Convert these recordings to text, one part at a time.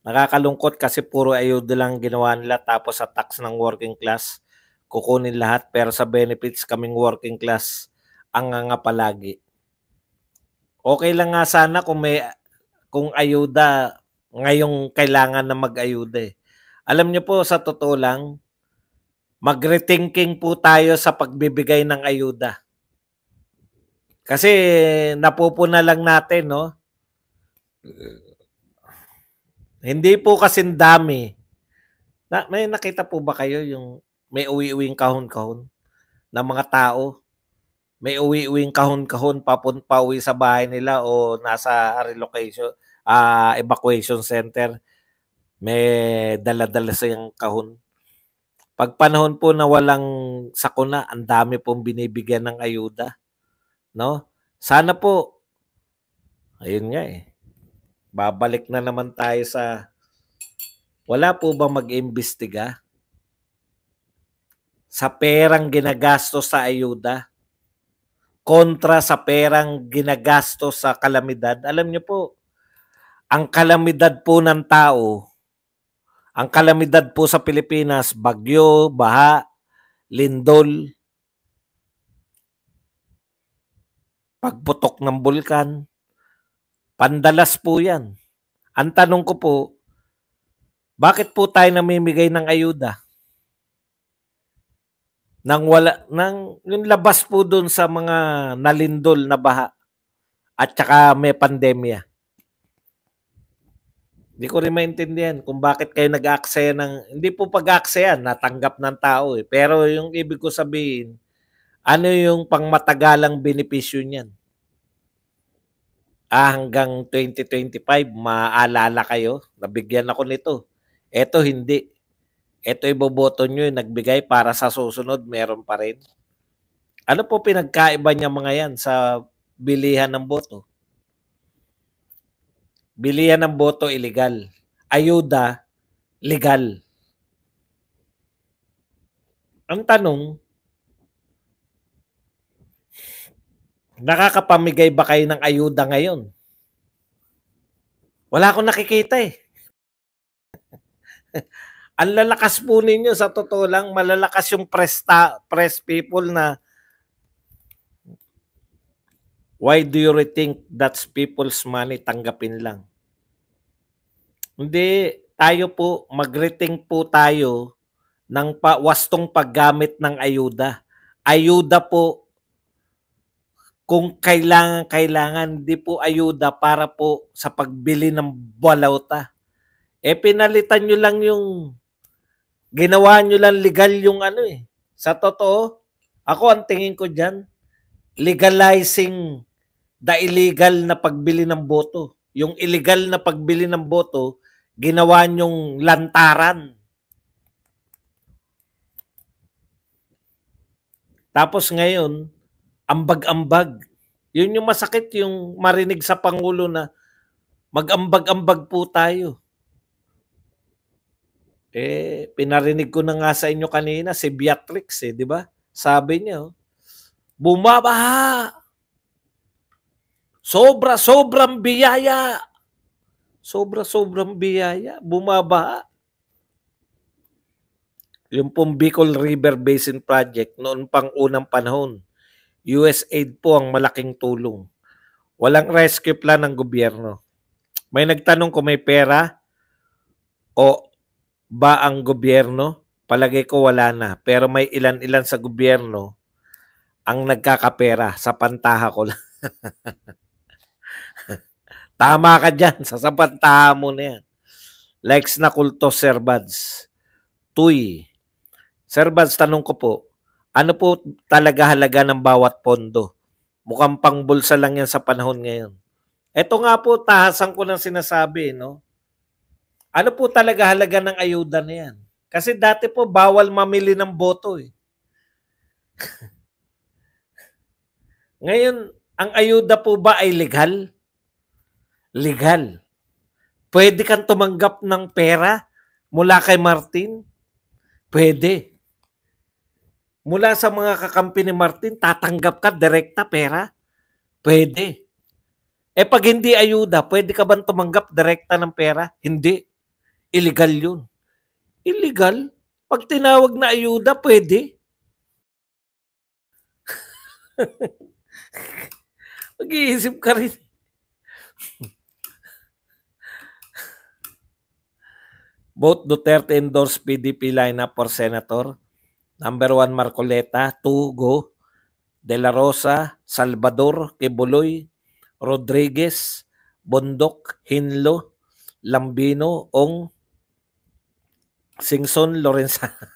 Nakakalungkot kasi puro ayuda lang ginawa nila tapos sa tax ng working class, kukunin lahat pero sa benefits kaming working class ang nga palagi. Okay lang nga sana kung ayuda ngayong kailangan na mag-ayuda eh. Alam niyo po sa totoo lang, mag-rethinking po tayo sa pagbibigay ng ayuda. Kasi napupuna lang natin, no? Hindi po kasing dami. May nakita po ba kayo yung may uwi-uwing kahon-kahon ng mga tao? May uwi-uwing kahon-kahon pauwi sa bahay nila o nasa relocation, evacuation center. May dala-dala siyang kahon. Pag panahon po na walang sakuna, ang dami pong binibigyan ng ayuda, no? Sana po, ayun nga eh, babalik na naman tayo sa, wala po ba mag-imbestiga sa perang ginagastos sa ayuda kontra sa perang ginagastos sa kalamidad? Alam niyo po, ang kalamidad po ng tao, ang kalamidad po sa Pilipinas, bagyo, baha, lindol, pagputok ng bulkan, pandalas po yan. Ang tanong ko po, bakit po tayo namimigay ng ayuda? Yung labas po doon sa mga nalindol na baha at saka may pandemya. Hindi ko rin maintindihan kung bakit kayo nag-aaksaya hindi po pag-aaksaya, natanggap ng tao eh. Pero yung ibig ko sabihin, ano yung pangmatagalang benepisyo niyan? Hanggang 2025, maaalala kayo, nabigyan ako nito. Eto hindi. Eto iboboto nyo yung nagbigay para sa susunod, meron pa rin. Ano po pinagkaiba niya mga yan sa bilihan ng boto? Bilihan ng boto, illegal. Ayuda, legal. Ang tanong, nakakapamigay ba kayo ng ayuda ngayon? Wala akong nakikita eh. Ang lalakas po ninyo, sa totoo lang, malalakas yung press people na why do you rethink that's people's money, tanggapin lang. Hindi, tayo po, mag-rethink po tayo ng wastong paggamit ng ayuda. Ayuda po kung kailangan, hindi po ayuda para po sa pagbili ng balawta. Pinalitan nyo lang yung, ginawa nyo lang legal yung ano eh. Sa totoo, ako ang tingin ko dyan, legalizing the illegal na pagbili ng boto. Yung illegal na pagbili ng boto, ginawa nyong lantaran. Tapos ngayon, ambag-ambag. Yun yung masakit, yung marinig sa Pangulo na mag-ambag-ambag po tayo. Pinarinig ko na nga sa inyo kanina, si Beatrix di ba? Sabi niya, bumabaha. Sobrang biyaya. Sobrang biyaya. Bumabaha. Yung pong Bicol River Basin Project, noon pang unang panahon, USAID po ang malaking tulong. Walang rescue plan ng gobyerno. May nagtanong kung may pera o ba ang gobyerno. Palagay ko wala na. Pero may ilan-ilan sa gobyerno ang nagkakapera. Sa pantaha ko lang. Tama ka dyan. Sa pantaha mo na yan. Likes na kulto, Sir Buds. Tuy. Sir Buds, tanong ko po, ano po talaga halaga ng bawat pondo? Mukhang pangbulsa lang yan sa panahon ngayon. Ito nga po, tahasan ko ng sinasabi, no? Ano po talaga halaga ng ayuda na yan? Kasi dati po, bawal mamili ng boto eh. Ngayon, ang ayuda po ba ay legal? Legal. Pwede kang tumanggap ng pera mula kay Martin? Pwede. Mula sa mga kakampi ni Martin, tatanggap ka direkta pera? Pwede. Pag hindi ayuda, pwede ka bang tumanggap direkta ng pera? Hindi. illegal yun. Illegal? Pag tinawag na ayuda, pwede. Mag-iisip ka rin. Both Duterte endorse PDP lineup for Senator. Number 1, Marcoleta. 2, Go. De La Rosa, Salvador, Kibuloy, Rodriguez, Bondok, Hinlo, Lambino, Ong, Singson, Lorenzana.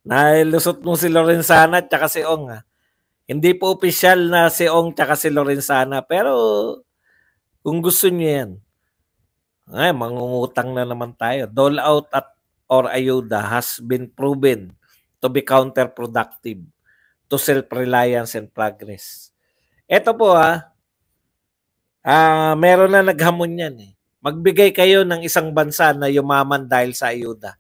Nailusot mo si Lorenzana at si Ong. Hindi po opisyal na si Ong at si Lorenzana. Pero kung gusto niyo yan, ay, mangungutang na naman tayo. Dole out at or ayuda has been proven to be counterproductive to self-reliance and progress. Ito po meron na naghamon yan eh. Magbigay kayo ng isang bansa na yumaman dahil sa ayuda.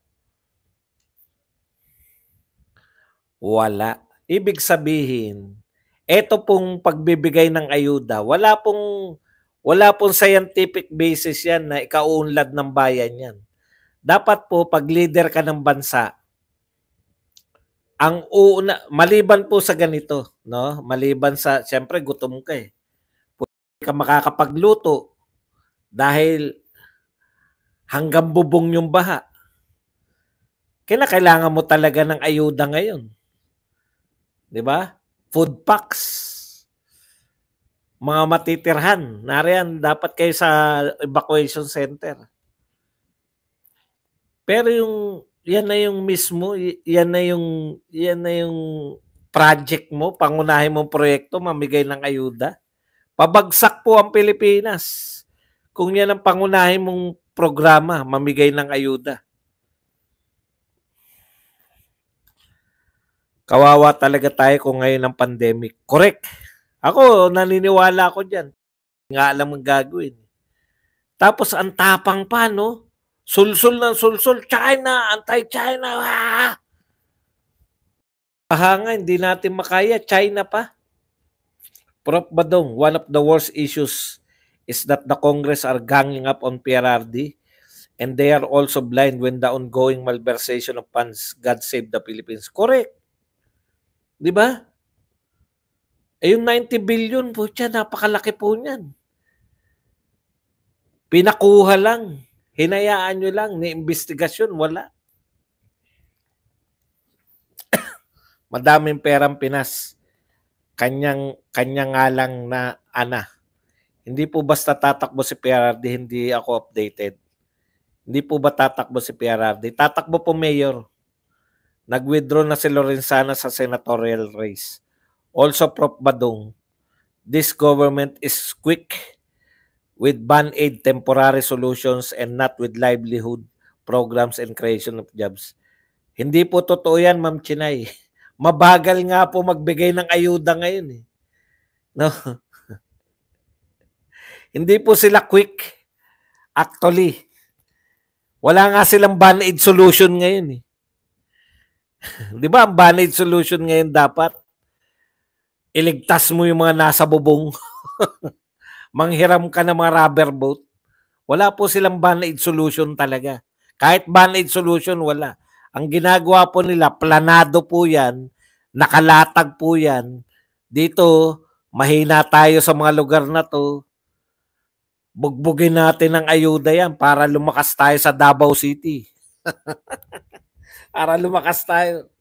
Wala. Ibig sabihin, ito pong pagbibigay ng ayuda, wala pong scientific basis yan na ikauunlad ng bayan yan. Dapat po, pag leader ka ng bansa, ang una, maliban po sa ganito, no? Maliban sa, siyempre gutom ka eh. Hindi ka makakapagluto dahil hanggang bubong yung baha. Kailangan mo talaga ng ayuda ngayon. 'Di ba? Food packs. Mga matitirhan. Nariyan, dapat kayo sa evacuation center. Pero yan na yung mismo, yan na yung project mo, pangunahin mong proyekto, mamigay ng ayuda. Pabagsak po ang Pilipinas. Kung yan ang pangunahin mong programa, mamigay ng ayuda. Kawawa talaga tayo kung ngayon ang pandemic. Correct. Ako, naniniwala ako dyan. Nga alam ang gagawin. Tapos ang tapang pa, no? Sulsul ng sulsul. China, anti-China. Nga, hindi natin makaya. China pa. Prof. Badong, one of the worst issues is that the Congress are ganging up on PRRD and they are also blind when the ongoing malversation of funds, God save the Philippines. Correct. Di ba? Yung 90 billion po siya, napakalaki po niyan. Pinakuha lang. Hinayaan nyo lang. Ni-investigasyon, wala. Madaming perang Pinas. Kanyang nga lang na ana. Hindi po basta tatakbo si PRRD, hindi ako updated. Hindi po ba tatakbo si PRRD? Tatakbo po mayor. Nag-withdraw na si Lorenzana sa senatorial race. Also, Prof. Badong, this government is quick with band-aid temporary solutions and not with livelihood programs and creation of jobs. Hindi po totoo yan, Ma'am Chinay. Mabagal nga po magbigay ng ayuda ngayon eh. No? Hindi po sila quick. Actually, wala nga silang band-aid solution ngayon eh. Di ba ang band-aid solution ngayon dapat iligtas mo yung mga nasa bubong. Manghiram ka ng mga rubber boat. Wala po silang band-aid solution talaga. Kahit band-aid solution, wala. Ang ginagawa po nila, planado po yan, nakalatag po yan. Dito, mahina tayo sa mga lugar na to. Bugbugin natin ng ayuda yan para lumakas tayo sa Davao City. Para lumakas tayo.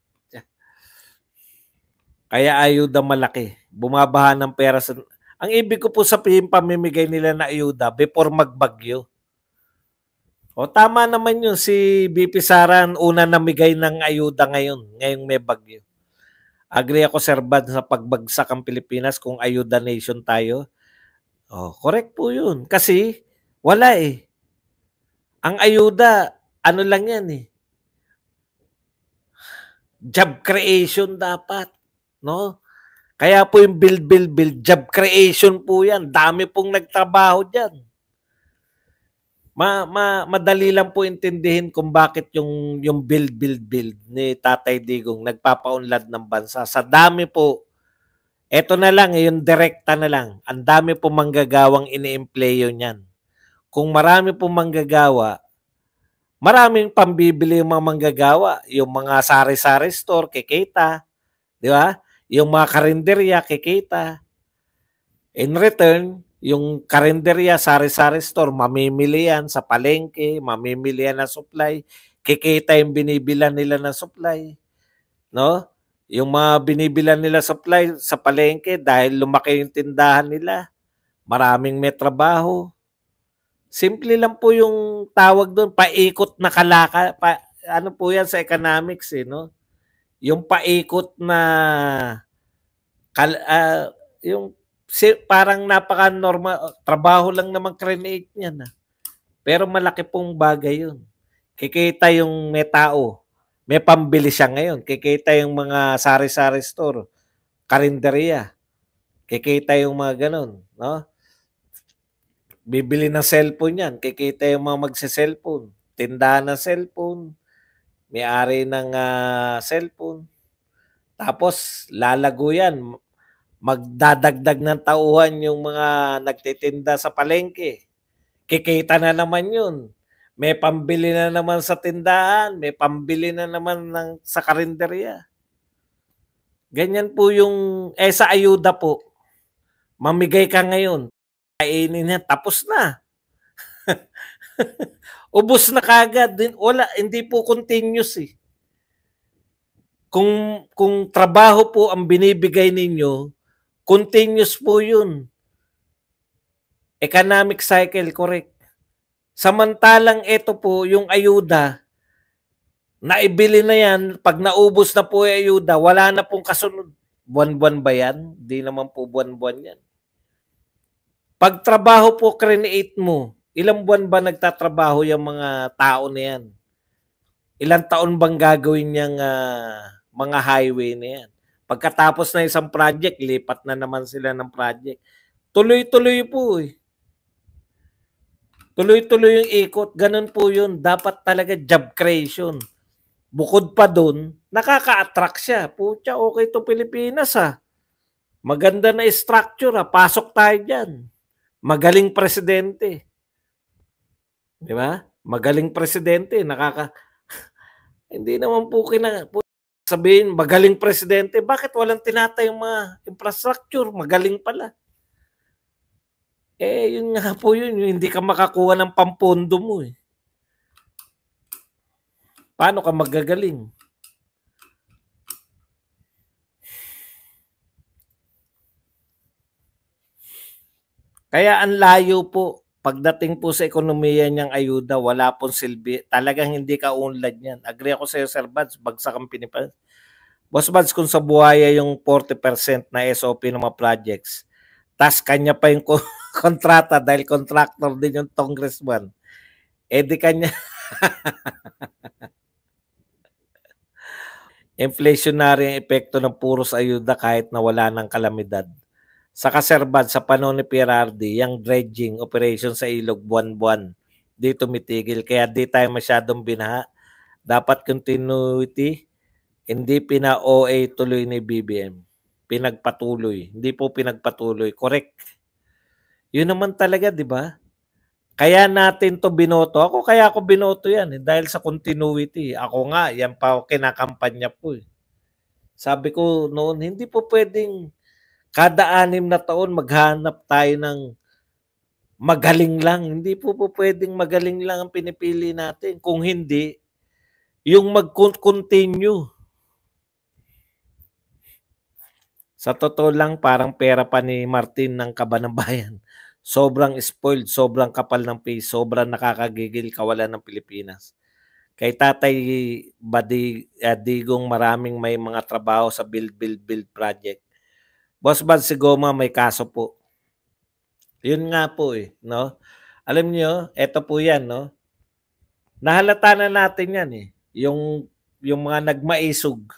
Kaya ayuda malaki. Bumabaha ng pera sa... Ang ibig ko po sabihin, pamimigay nila na ayuda before magbagyo. O tama naman yun, si BP Saran una namigay ng ayuda ngayong may bagyo. Agree ako, Sir Bad, sa pagbagsak ang Pilipinas kung ayuda nation tayo. Oh, correct po yun. Kasi wala eh. Ang ayuda, ano lang yan eh. Job creation dapat. No? Kaya po yung build, job creation po yan. Dami pong nagtrabaho dyan. Madali lang po intindihin kung bakit yung build ni Tatay Digong nagpapaunlad ng bansa. Sa dami po, eto na lang, yung direkta na lang. Ang dami po manggagawang ini-empleyo niyan. Kung marami pong manggagawa, maraming pambibili yung mga manggagawa. Yung mga sari-sari store, kikita. Di ba? Yung mga karinderya, kikita. In return, yung karinderya, sari-sari store, mamimili yan sa palengke, mamimili yan ng supply. Kikita yung binibilan nila ng supply. No? Yung mga binibilan nila supply sa palengke dahil lumaki yung tindahan nila. Maraming may trabaho. Simple lang po yung tawag doon, paikot na kalaka. Ano po yan sa economics, no? Yung paikot na yung parang napaka-normal, trabaho lang naman create niyan. Pero malaki pong bagay yun. Kikita yung may tao. May pambili siya ngayon. Kikita yung mga sari-sari store, karinderya. Kikita yung mga ganun, no? Bibili ng cellphone yan. Kikita yung mga magse-cellphone. Tindahan ng cellphone. May-ari ng cellphone. Tapos, lalago yan. Magdadagdag ng tauhan yung mga nagtitinda sa palengke. Kikita na naman yun. May pambili na naman sa tindahan. May pambili na naman sa karinderya. Ganyan po yung, sa ayuda po. Mamigay ka ngayon. Kainin niya, tapos na. Ubus na kagad. Wala, hindi po continuous eh. Kung trabaho po ang binibigay ninyo, continuous po yun. Economic cycle, correct. Samantalang ito po, yung ayuda, naibili na yan, pag naubos na po yung ayuda, wala na pong kasunod. Buwan-buwan ba yan? Di naman po buwan-buwan yan. Pag trabaho po create mo, ilang buwan ba nagtatrabaho yung mga tao na yan? Ilang taon bang gagawin niyang mga highway na yan? Pagkatapos na isang project, lipat na naman sila ng project. Tuloy-tuloy po eh. Tuloy-tuloy yung ikot. Ganun po yun. Dapat talaga job creation. Bukod pa dun, nakaka-attract siya. Pucha, okay to Pilipinas ha. Maganda na structure ha. Pasok tayo dyan. Magaling presidente. Di ba? Magaling presidente. Hindi naman po sabihin, magaling presidente. Bakit walang tinatayong mga infrastructure? Magaling pala. Yun nga po yun. Hindi ka makakuha ng pampondo mo eh. Paano ka magagaling? Kaya ang layo po, pagdating po sa ekonomiya niyang ayuda, wala pong silbi. Talagang hindi ka unlad niyan. Agree ako sa iyo, Sir Bads, bagsak ang Pinipinas. Boss Bads, kung sa buhaya yung 40% na SOP ng mga projects, tas kanya pa yung kontrata dahil contractor din yung congressman, di kanya inflationary ang epekto ng puros ayuda kahit na wala ng kalamidad. Sa Kaserban, sa panahon ni PRRD, yung dredging operation sa ilog buwan-buwan, di tumitigil. Kaya di tayo masyadong binaha. Dapat continuity, hindi pina-OA tuloy ni BBM. Pinagpatuloy. Hindi po pinagpatuloy. Correct. Yun naman talaga, di ba? Kaya natin to binoto. Kaya ako binoto yan. Dahil sa continuity. Ako nga, yan pa kinakampanya po. Sabi ko noon, hindi po pwedeng kada 6 na taon maghanap tayo ng magaling lang. Hindi po pwedeng magaling lang ang pinipili natin. Kung hindi, yung mag-continue. Sa totoo lang, parang pera pa ni Martin ng Kaban ng Bayan. Sobrang spoiled, sobrang kapal ng face, sobrang nakakagigil kawalan ng Pilipinas. Kay Tatay Digong maraming may mga trabaho sa build project. Boss Bad si Goma may kaso po. Yun nga po eh, no? Alam niyo, eto po yan, no? Nahalata na natin yan eh. Yung mga nagmaisog.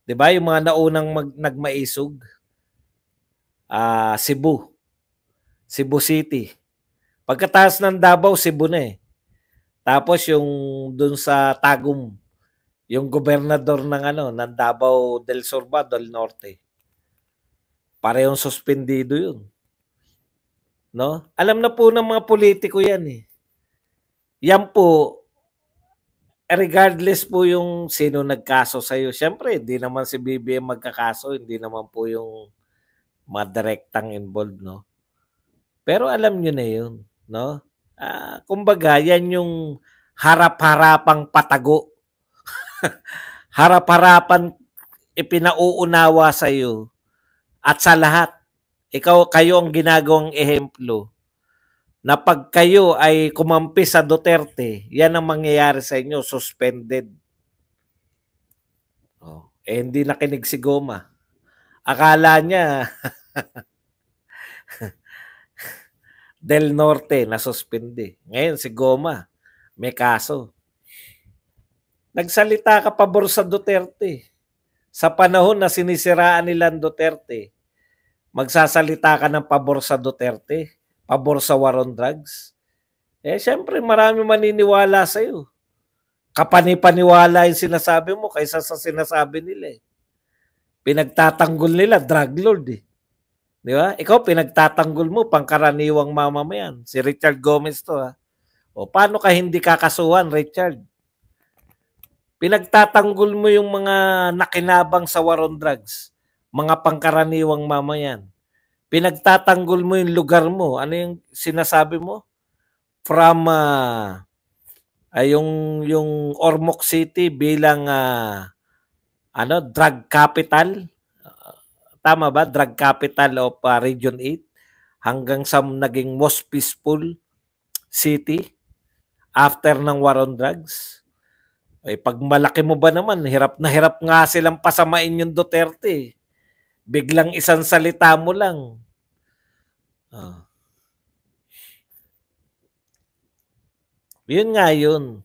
'Di ba? Yung mga naunang nagmaisog. Cebu City. Pagkatapos ng Davao, Cebu na eh. Tapos yung dun sa Tagum, yung gobernador ng Davao del Sur ba, del Norte. Parehong suspendido yun. no? Alam na po ng mga politiko 'yan eh. Yan po, regardless po yung sino nagkaso sa iyo. Siyempre, hindi naman si BBM magkakaso, hindi naman po yung mga direktang involved, no? Pero alam niyo na 'yun, no? Kumbaga, yan yung harap-harapang patago. Harap-harapan ipinauunawa sa iyo at sa lahat. Kayo ang ginagawang ehemplo na pag kayo ay kumampi sa Duterte, yan ang mangyayari sa inyo, suspended. Hindi nakinig si Goma. Akala niya Del Norte na suspende. Ngayon si Goma may kaso. Nagsalita ka pabor sa Duterte. Sa panahon na sinisiraan nila ang Duterte, magsasalita ka ng pabor sa Duterte, pabor sa war on drugs. Siyempre marami maniniwala sa iyo. Kapani-paniwala yung sinasabi mo kaysa sa sinasabi nila eh. Pinagtatanggol nila, drug lord eh. Di ba? Ikaw, pinagtatanggol mo, pangkaraniwang mamamayan. Si Richard Gomez to ha. Paano ka hindi kakasuhan, Richard? Pinagtatanggol mo yung mga nakinabang sa war on drugs. Mga pangkaraniwang mamayan. Pinagtatanggol mo yung lugar mo. Ano yung sinasabi mo? From yung Ormoc City bilang drug capital. Tama ba? Drug capital of Region 8 hanggang sa naging most peaceful city after ng war on drugs. Pag malaki mo ba naman, hirap na hirap nga silang pasamain yung Duterte. Biglang isang salita mo lang. Yun nga yun.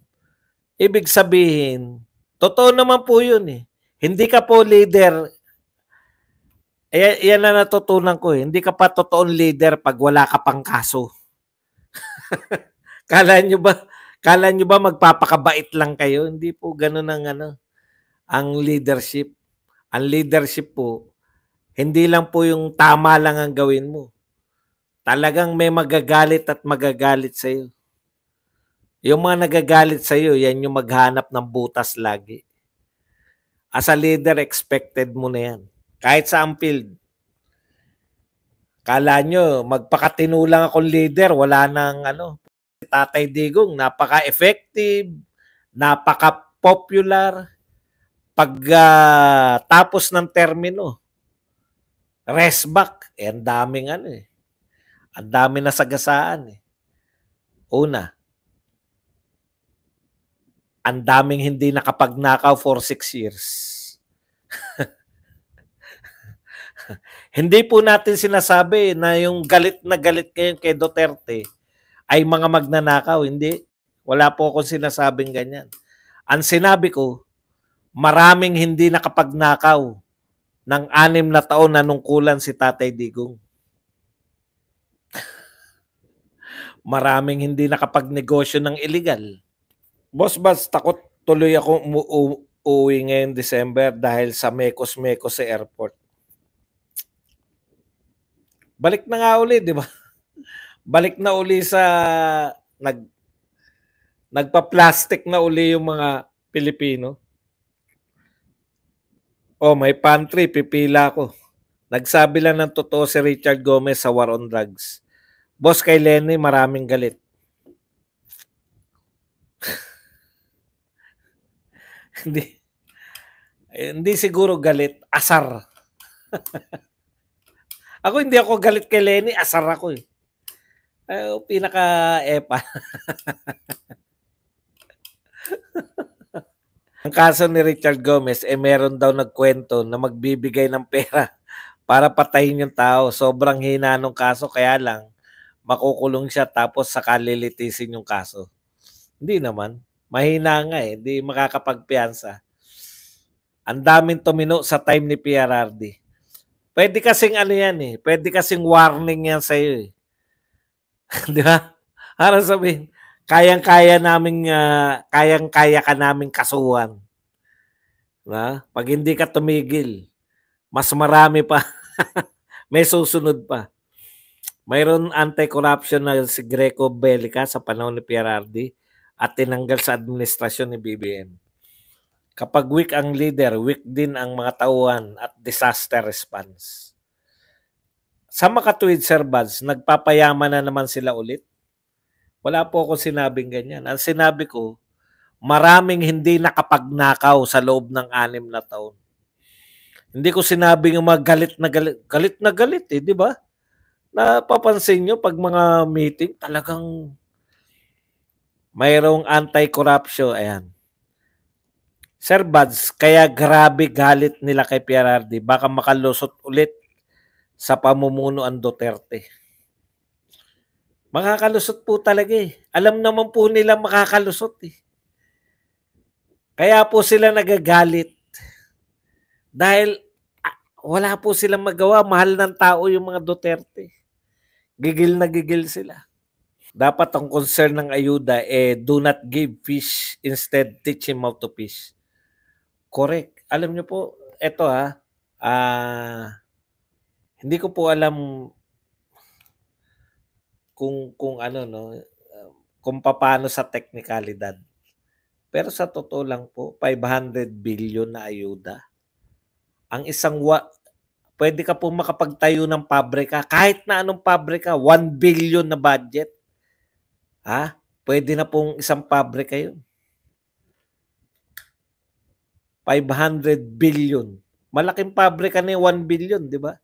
Ibig sabihin, totoo naman po yun eh. Hindi ka po leader. Yan na natutunan ko eh. Hindi ka pa totoong leader pag wala ka pang kaso. Kala nyo ba magpapakabait lang kayo? Hindi po ganun ang leadership. Ang leadership po, hindi lang po yung tama lang ang gawin mo. Talagang may magagalit at magagalit sa iyo. Yung mga nagagalit sa iyo, yan yung maghanap ng butas lagi. As a leader, expected mo na yan. Kahit sa field. Kala nyo, magpakatino lang akong leader, wala nang Tatay Digong, napaka-effective, napaka-popular. Pag tapos ng termino, rest back, ang daming ang dami na sagasaan eh. Una, ang daming hindi nakapagnakaw for 6 years. Hindi po natin sinasabi na yung galit na galit kayo kay Duterte ay mga magnanakaw. Hindi. Wala po akong sinasabing ganyan. Ang sinabi ko, maraming hindi nakapagnakaw ng 6 na taon na nungkulan si Tatay Digong. Maraming hindi nakapagnegosyo ng illegal. Boss Bas, takot tuloy ako uuwi ngayong December dahil sa mekos-mekos sa airport. Balik na nga uli, di ba? Balik na uli sa nagpa-plastic na uli yung mga Pilipino. May pantry, pipila ko. Nagsabi lang ng totoo si Richard Gomez sa war on drugs. Boss, kay Lenny, maraming galit. Hindi siguro galit, asar. Ako hindi ako galit kay Lenny, asar ako eh. Pinaka-epa. Ang kaso ni Richard Gomez, meron daw nagkwento na magbibigay ng pera para patayin yung tao. Sobrang hina nung kaso, kaya lang makukulong siya tapos saka lilitisin yung kaso. Hindi naman. Mahina nga eh. Hindi makakapagpiyansa. Ang daming tumino sa time ni PRRD. Pwede kasing yan eh. Pwede kasing warning yan sa iyo eh. Di ba? Para sabihin, kayang-kaya ka naming kasuhan. Na? Pag hindi ka tumigil, mas marami pa. May susunod pa. Mayroon anti-corruption na si Greco Bellica sa panahon ni PRRD at tinanggal sa administrasyon ni BBM. Kapag weak ang leader, weak din ang mga tauhan at disaster response. Sa makatuwid, Sir Buds, nagpapayaman na naman sila ulit. Wala po akong sinabing ganyan. Ang sinabi ko, maraming hindi nakapagnakaw sa loob ng 6 na taon. Hindi ko sinabing yung mga galit na galit eh, di ba? Napapansin nyo pag mga meeting, talagang mayroong anti-corruption. Ayan. Sir Buds, kaya grabe galit nila kay PRRD. Baka makalusot ulit sa pamumuno ang Duterte. Makakalusot po talaga eh. Alam naman po nila makakalusot eh. Kaya po sila nagagalit. Dahil wala po silang magawa. Mahal ng tao yung mga Duterte. Gigil na gigil sila. Dapat ang concern ng ayuda do not give fish, instead teach him how to fish. Correct. Alam niyo po, eto hindi ko po alam kung ano no, kung paano sa teknikalidad. Pero sa totoo lang po, 500 billion na ayuda. Ang isang pwede ka po makapagtayo ng pabrika, kahit na anong pabrika, 1 billion na budget. Pwede na pong isang pabrika yun. 500 billion. Malaking pabrika na 1 billion, di ba?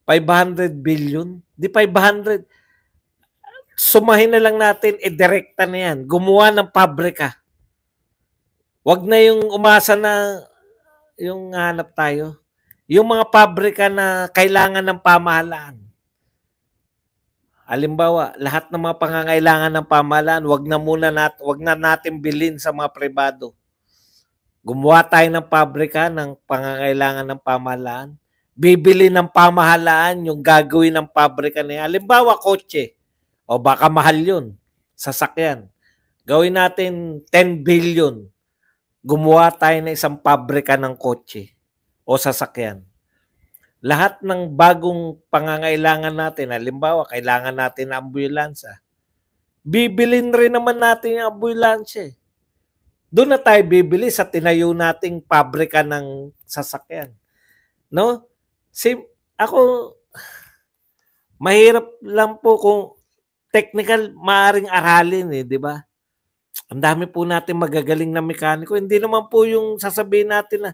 500 billion? Di 500. Sumahin na lang natin, direkta na yan. Gumawa ng pabrika. Wag na yung umasa na yung hanap tayo. Yung mga pabrika na kailangan ng pamahalaan. Halimbawa, lahat ng mga pangangailangan ng pamahalaan, wag na natin bilhin sa mga pribado. Gumawa tayo ng pabrika ng pangangailangan ng pamahalaan. Bibili ng pamahalaan yung gagawin ng pabrika niya. Halimbawa, kotse. O baka mahal yun. Sasakyan. Gawin natin 10 billion. Gumawa tayo ng isang pabrika ng kotse o sasakyan. Lahat ng bagong pangangailangan natin, halimbawa, kailangan natin ng ambulansya. Bibilin rin naman natin yung ambulansya. Doon na tayo bibili sa tinayo nating pabrika ng sasakyan. No? Ako, mahirap lang po kung technical, maaring aralin eh, di ba? Ang dami po natin magagaling na mekaniko. Hindi naman po yung sasabihin natin na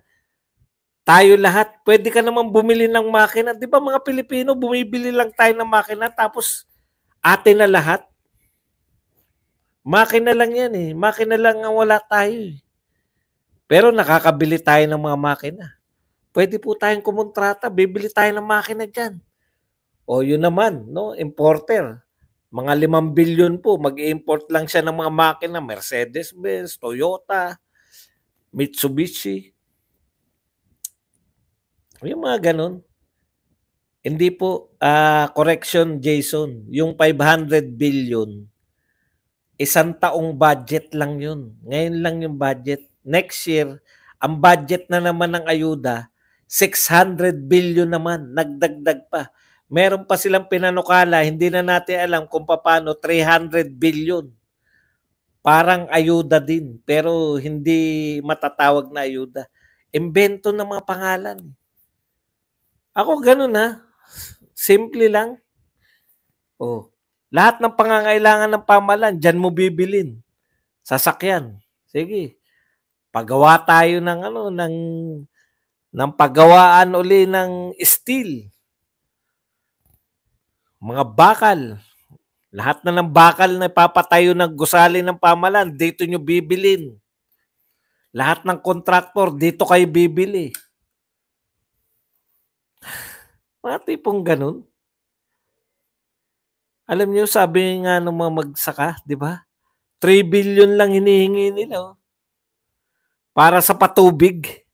tayo lahat, pwede ka naman bumili ng makina. Di ba mga Pilipino, bumibili lang tayo ng makina tapos atin na lahat? Makina lang yan eh. Makina lang ang wala tayo eh. Pero nakakabili tayo ng mga makina. Pwede po tayong kumontrata, bibili tayo ng makina dyan. O yun naman, no? Importer. Mga 5 billion po, mag-import lang siya ng mga makina, Mercedes-Benz, Toyota, Mitsubishi. Yung mga ganun. Hindi po, correction Jason, yung 500 billion, isang taong budget lang yun. Ngayon lang yung budget. Next year, ang budget na naman ng ayuda, 600 billion naman, nagdagdag pa. Meron pa silang pinanukala, hindi na natin alam kung paano, 300 billion. Parang ayuda din, pero hindi matatawag na ayuda. Imbento ng mga pangalan. Ako ganun simple lang. Lahat ng pangangailangan ng pamahalaan, dyan mo bibilin. Sasakyan. Sige. Pagawa tayo ng paggawaan uli ng steel. Mga bakal. Lahat na ng bakal na ipapatayo ng gusali ng pamahalaan, dito nyo bibilin. Lahat ng kontraktor, dito kayo bibili. Mga tipong ganun. Alam niyo, sabi nga ng mga magsaka, di ba? 3 billion lang hinihingi nila. Para sa patubig.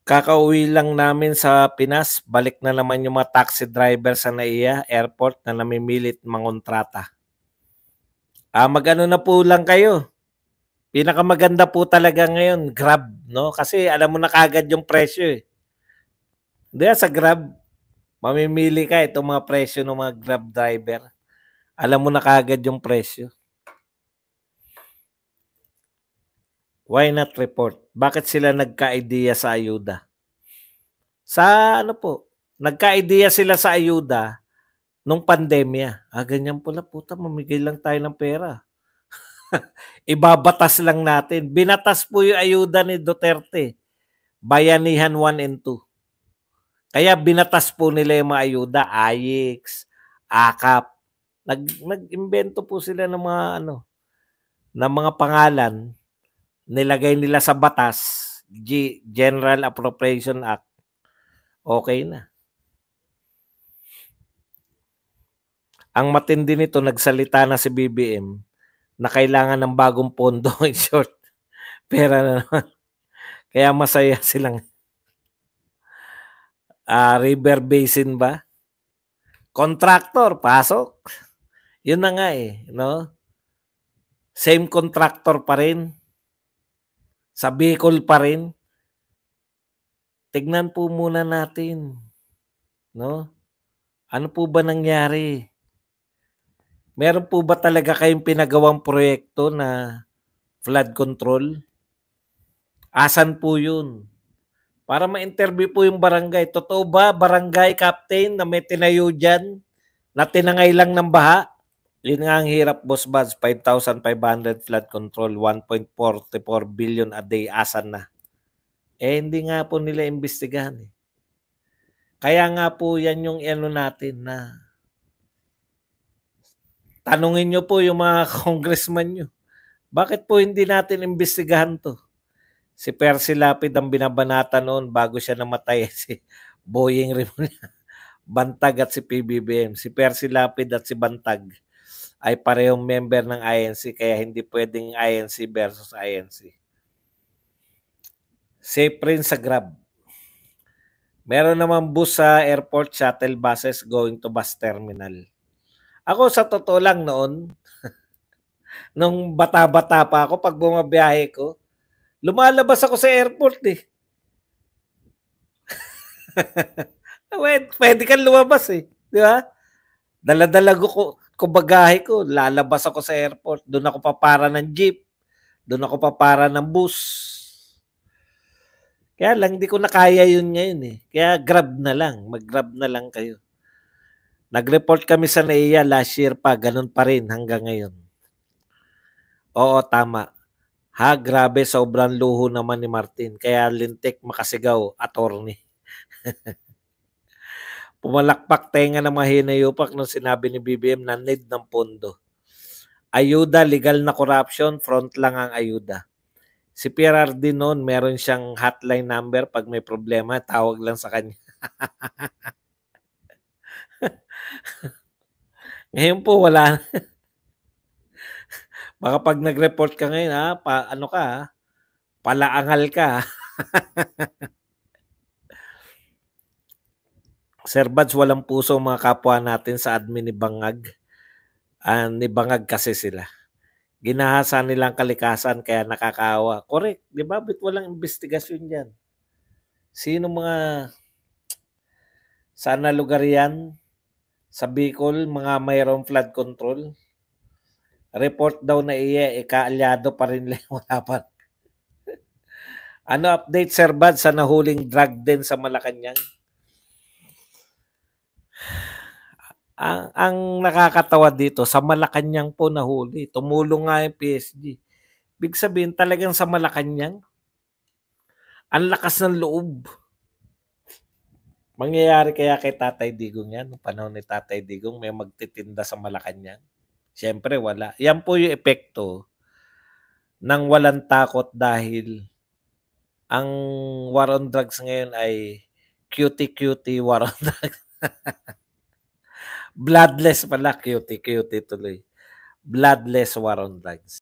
Kakauwi lang namin sa Pinas, balik na naman yung mga taxi driver sa NAIA airport na namimilit mangontrata. Magano na po lang kayo. Pinakamaganda po talaga ngayon, Grab, no? Kasi alam mo na kagad yung presyo eh. Diyan sa Grab, Mamimili ka itong mga presyo ng mga Grab driver. Alam mo na kaagad yung presyo. Why not report? Bakit sila nagka-idea sa ayuda? Sa ano po, nagka-idea sila sa ayuda nung pandemya. Ganyan pala, puta, mamigay lang tayo ng pera. Ibabatas lang natin. Binatas po yung ayuda ni Duterte. Bayanihan 1 and 2. Kaya binatas po nila yung mga ayuda, AYIX, AKAP. Nag-imbento po sila ng mga ng mga pangalan, nilagay nila sa batas, General Appropriation Act. Okay na. Ang matindi nito, nagsalita na si BBM na kailangan ng bagong pondo. In short, pera na naman. Kaya masaya silang river basin ba? Contractor, pasok. Yun na nga no? Same contractor pa rin. Sa Bicol pa rin. Tignan po muna natin, no? Ano po ba nangyari? Meron po ba talaga kayong pinagawang proyekto na flood control? Asan po yun? Para ma-interview po yung barangay. Totoo ba, barangay captain, na may tinayo dyan na tinangay lang ng baha? Yun nga ang hirap, Boss Buds. 5,500 flood control, 1.44 billion a day. Asan na? Hindi nga po nila imbestigahan. Kaya nga po yan yung natin na tanungin nyo po yung mga congressman nyo. Bakit po hindi natin imbestigahan to? Si Percy Lapid ang binabanata noon bago siya namatay. Si Boying Rimulya, Bantag at si PBBM. Si Percy Lapid at si Bantag ay parehong member ng INC kaya hindi pwedeng INC versus INC. Safe rin sa Grab. Meron naman bus sa airport, shuttle buses going to bus terminal. Ako sa totoo lang noon, nung bata-bata pa ako, pag bumabiyahe ko, lumalabas ako sa airport Pwede kang lumabas di ba? Dala-dala ko bagahe ko, lalabas ako sa airport, doon ako papara ng jeep, doon ako papara ng bus. Kaya lang, hindi ko na kaya yun ngayon Kaya Grab na lang, mag-Grab na lang kayo. Nag-report kami sa NAIA last year pa, ganun pa rin hanggang ngayon. Oo, tama. Grabe, sobrang luho naman ni Martin. Kaya lintik makasigaw, attorney. Pumalakpak tenga ng mga hinayupak nung sinabi ni BBM na need ng pondo. Ayuda, legal na corruption, front lang ang ayuda. Si PRRD noon, meron siyang hotline number. Pag may problema, tawag lang sa kanya. Ngayon po, wala. Baka pag nag-report ka ngayon, palaangal ka. Sir Bads, walang puso mga kapwa natin sa admin ni Bangag. Ni Bangag kasi sila. Ginahasa nilang kalikasan kaya nakakaawa. Correct, di ba? Ba't walang investigasyon dyan? Sino mga sana lugar yan? Sa Bicol, mga mayroong flood control? Report daw na kaalyado pa rin lang. Wala pa. Ano update, Sir Bad, sa nahuling drug den sa Malacanang? Ang nakakatawa dito, sa Malacanang po nahuli. Tumulong nga yung PSG. Big sabihin, talagang sa Malacanang, ang lakas ng loob. Mangyayari kaya kay Tatay Digong yan? Noong panahon ni Tatay Digong, may magtitinda sa Malacanang? Siyempre, wala. Yan po yung epekto ng walang takot dahil ang war on drugs ngayon ay cutie-cutie war on drugs. Bloodless pala, cutie-cutie tuloy. Bloodless war on drugs.